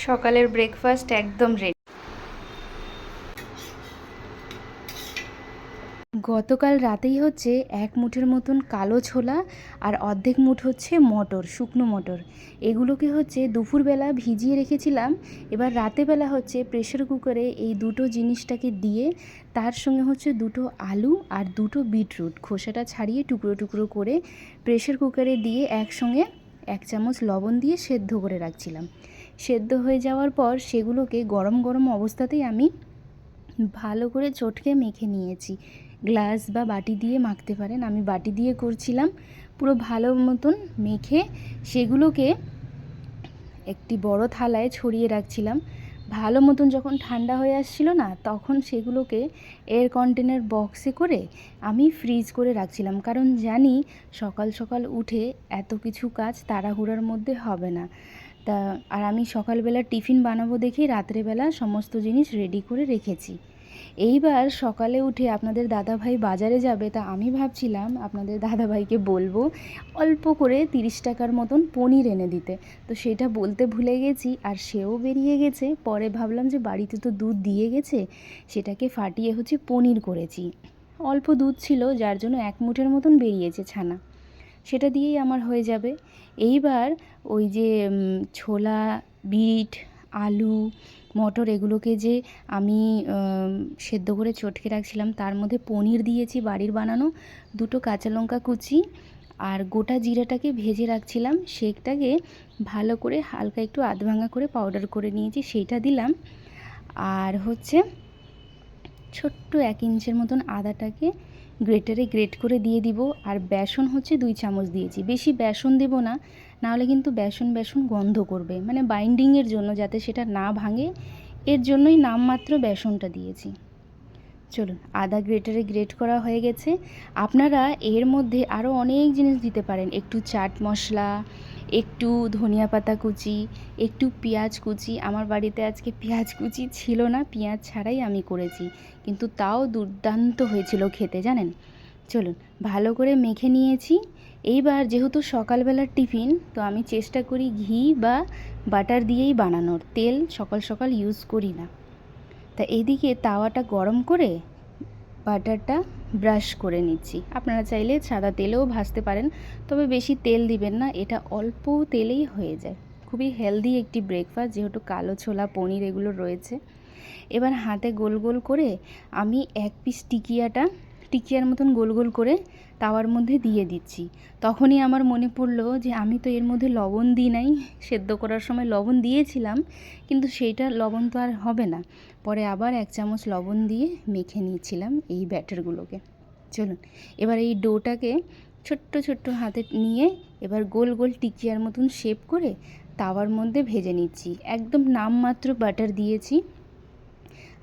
সকালের ব্রেকফাস্ট একদম রেডি। গতকাল রাতেই হচ্ছে এক মুঠের মতন কালো ছোলা আর অর্ধেক মুঠ হচ্ছে মটর, শুকনো মটর, এগুলোকে হচ্ছে দুপুরবেলা ভিজিয়ে রেখেছিলাম। এবার রাতেবেলা হচ্ছে প্রেশার কুকারে এই দুটো জিনিসটাকে দিয়ে তার সঙ্গে হচ্ছে দুটো আলু আর দুটো বিটরুট খোসাটা ছাড়িয়ে টুকরো টুকরো করে প্রেশার কুকারে দিয়ে একসঙ্গে 1 চামচ লবণ দিয়ে সেদ্ধ করে রাখছিলাম। সেদ্ধ হয়ে যাওয়ার পর সেগুলোকে গরম গরম অবস্থাতেই আমি ভালো করে চটকে মেখে নিয়েছি। গ্লাস বা বাটি দিয়ে মাখতে পারেন, আমি বাটি দিয়ে করছিলাম। পুরো ভালো মতন মেখে সেগুলোকে একটি বড় থালায় ছড়িয়ে রাখছিলাম। ভালো মতন যখন ঠান্ডা হয়ে আসছিল না, তখন সেগুলোকে এয়ার কন্টেনার বক্সে করে আমি ফ্রিজ করে রাখছিলাম, কারণ জানি সকাল সকাল উঠে এত কিছু কাজ তাড়াহুড়োর মধ্যে হবে না। তা আর আমি সকালবেলা টিফিন বানাবো দেখেই রাত্রেবেলা সমস্ত জিনিস রেডি করে রেখেছি। এইবার সকালে উঠে আপনাদের দাদাভাই বাজারে যাবে, তা আমি ভাবছিলাম আপনাদের দাদাভাইকে বলবো অল্প করে 30 টাকার মতন পনির এনে দিতে। তো সেটা বলতে ভুলে গেছি, আর সেও বেরিয়ে গেছে। পরে ভাবলাম যে বাড়িতে তো দুধ দিয়ে গেছে, সেটাকে ফাটিয়ে হচ্ছে পনির করেছি। অল্প দুধ ছিল, যার জন্য 1 মুঠের মতন বেরিয়েছে ছানা, সেটা দিয়েই আমার হয়ে যাবে। এইবার ওই যে ছোলা, বিট, আলু, মটর এগুলোকে যে আমি সেদ্ধ করে চটকে রাখছিলাম, তার মধ্যে পনির দিয়েছি বাড়ির বানানো, দুটো কাঁচা লঙ্কা কুচি আর গোটা জিরাটাকে ভেজে রাখছিলাম, সেটাকে ভালো করে হালকা একটু আধ ভাঙা করে পাউডার করে নিয়েছি, সেইটা দিলাম। আর হচ্ছে ছোট্ট 1 ইঞ্চের মতন আদাটাকে গ্রেটারে গ্রেট করে দিয়ে দিব। আর বেসন হচ্ছে 2 চামচ দিয়েছি, বেশি বেসন দেব না, নাহলে কিন্তু বেসন বেসন গন্ধ করবে, মানে বাইন্ডিংয়ের জন্য, যাতে সেটা না ভাঙে, এর জন্যই নামমাত্র বেসনটা দিয়েছি। চলুন, আদা গ্রেটারে গ্রেট করা হয়ে গেছে। আপনারা এর মধ্যে আরও অনেক জিনিস দিতে পারেন, একটু চাট মশলা, একটু ধনিয়া পাতা কুচি, একটু পেঁয়াজ কুচি। আমার বাড়িতে আজকে পেঁয়াজ কুচি ছিল না, পেঁয়াজ ছাড়াই আমি করেছি, কিন্তু তাও দুর্দান্ত হয়েছিল খেতে, জানেন। চলুন, ভালো করে মেখে নিয়েছি। এইবার যেহেতু সকালবেলার টিফিন, তো আমি চেষ্টা করি ঘি বা বাটার দিয়েই বানানোর, তেল সকাল সকাল ইউজ করি না। তা এইদিকে তাওয়াটা গরম করে বাটারটা ব্রাশ করে নিচ্ছি। আপনারা চাইলে সাদা তেলেও ভাজতে পারেন, তবে বেশি তেল দিবেন না, এটা অল্প তেলেই হয়ে যায়। খুবই হেলদি একটি ব্রেকফাস্ট, যেহেতু কালো ছোলা, পনির এগুলো রয়েছে। এবার হাতে গোল গোল করে আমি 1 পিস টিকিয়ার মতন গোল গোল করে তাওয়ার মধ্যে দিয়ে দিচ্ছি। তখনই আমার মনে পড়লো যে আমি তো এর মধ্যে লবণ দিই নাই, সেদ্ধ করার সময় লবণ দিয়েছিলাম, কিন্তু সেইটা লবণ তো আর হবে না। পরে আবার 1 চামচ লবণ দিয়ে মেখে নিয়েছিলাম এই ব্যাটারগুলোকে। চলুন, এবার এই ডোটাকে ছোট্ট ছোট্ট হাতে নিয়ে এবার গোল গোল টিকিয়ার মতন শেপ করে তাওয়ার মধ্যে ভেজে নিচ্ছি। একদম নামমাত্র বাটার দিয়েছি,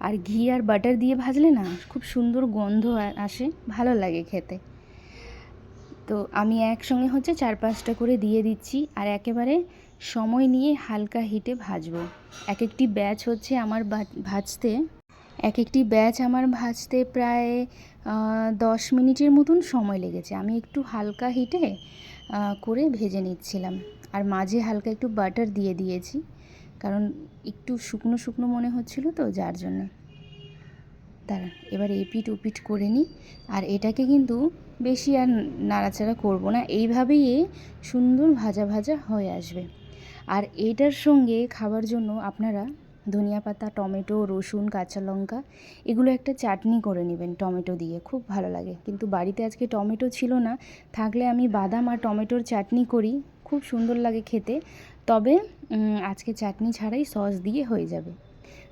আর ঘি আর বাটার দিয়ে ভাজলে না খুব সুন্দর গন্ধ আসে, ভালো লাগে খেতে। তো আমি একসঙ্গে হচ্ছে 4-5টা করে দিয়ে দিচ্ছি, আর একেবারে সময় নিয়ে হালকা হিটে ভাজবো। একটি ব্যাচ হচ্ছে আমার ভাজতে প্রায় 10 মিনিটের মতন সময় লেগেছে। আমি একটু হালকা হিটে করে ভেজে নিচ্ছিলাম, আর মাঝে হালকা একটু বাটার দিয়ে দিয়েছি, কারণ একটু শুকনো শুকনো মনে হচ্ছিল তো, যার জন্য। দাঁড়ান, এবার এপিট ওপিট করে নিই। আর এটাকে কিন্তু বেশি আর নাড়াচাড়া করব না, এইভাবেই সুন্দর ভাজা ভাজা হয়ে আসবে। আর এইটার সঙ্গে খাবার জন্য আপনারা ধনিয়া পাতা, টমেটো, রসুন, কাঁচা লঙ্কা এগুলো একটা চাটনি করে নেবেন টমেটো দিয়ে, খুব ভালো লাগে। কিন্তু বাড়িতে আজকে টমেটো ছিল না, থাকলে আমি বাদাম আর টমেটোর চাটনি করি, খুব সুন্দর লাগে খেতে। তবে আজকে চাটনি ছাড়াই সস দিয়ে হয়ে যাবে।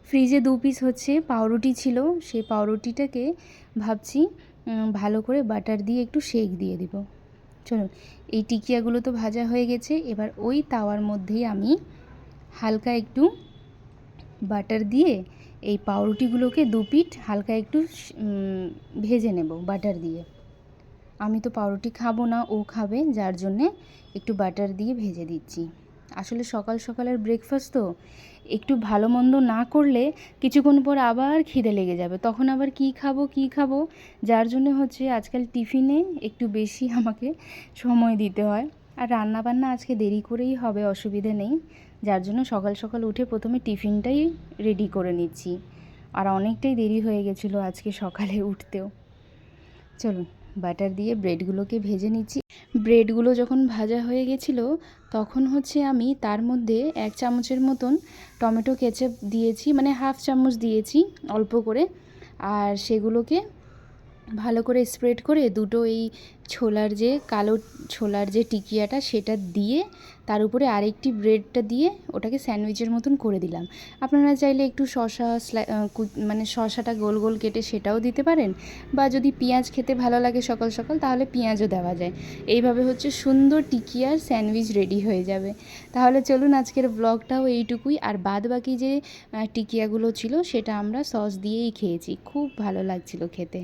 ফ্রিজে 2 পিস হচ্ছে পাউরুটি ছিল, সেই পাউরুটিটাকে ভাবছি ভালো করে বাটার দিয়ে একটু শেক দিয়ে দিব। চলুন, এই টিকিয়াগুলো তো ভাজা হয়ে গেছে, এবার ওই তাওয়ার মধ্যেই আমি হালকা একটু বাটার দিয়ে এই পাউরুটিগুলোকে 2 পিঠ হালকা একটু ভেজে নেব বাটার দিয়ে। আমি তো পাউরুটি খাবো না, ও খাবে, যার জন্যে একটু বাটার দিয়ে ভেজে দিচ্ছি। আসলে সকাল সকালের ব্রেকফাস্ট তো, একটু ভালো মন্দ না করলে কিছুক্ষণ পর আবার খিদে লেগে যাবে, তখন আবার কী খাবো, যার জন্য হচ্ছে আজকাল টিফিনে একটু বেশি আমাকে সময় দিতে হয়। আর রান্নাবান্না আজকে দেরি করেই হবে, অসুবিধে নেই। যার জন্য সকাল সকাল উঠে প্রথমে টিফিনটাই রেডি করে নিচ্ছি। আর অনেকটাই দেরি হয়ে গেছিলো আজকে সকালে উঠতেও। চলুন বাটার দিয়ে ব্রেডগুলোকে ভেজে নিচ্ছি। ব্রেডগুলো যখন ভাজা হয়ে গেছিলো তখন হচ্ছে আমি তার মধ্যে 1 চামচের মতন টমেটো কেচাপ দিয়েছি, মানে হাফ চামচ দিয়েছি অল্প করে। আর সেগুলোকে ভালো করে স্প্রেড করে দুটো এই ছোলার যে কালো ছোলার যে টিকিয়াটা সেটা দিয়ে তার উপরে আরেকটি ব্রেডটা দিয়ে ওটাকে স্যান্ডউইচের মতন করে দিলাম। আপনারা চাইলে একটু শসা মানে শসাটা গোল গোল কেটে সেটাও দিতে পারেন, বা যদি পেঁয়াজ খেতে ভালো লাগে সকাল সকাল তাহলে পেঁয়াজও দেওয়া যায়। এইভাবে হচ্ছে সুন্দর টিকিয়ার স্যান্ডউইচ রেডি হয়ে যাবে। তাহলে চলুন আজকের ব্লগটাও এইটুকুই। আর বাদ বাকি যে টিকিয়াগুলো ছিল সেটা আমরা সস দিয়েই খেয়েছি, খুব ভালো লাগছিল খেতে।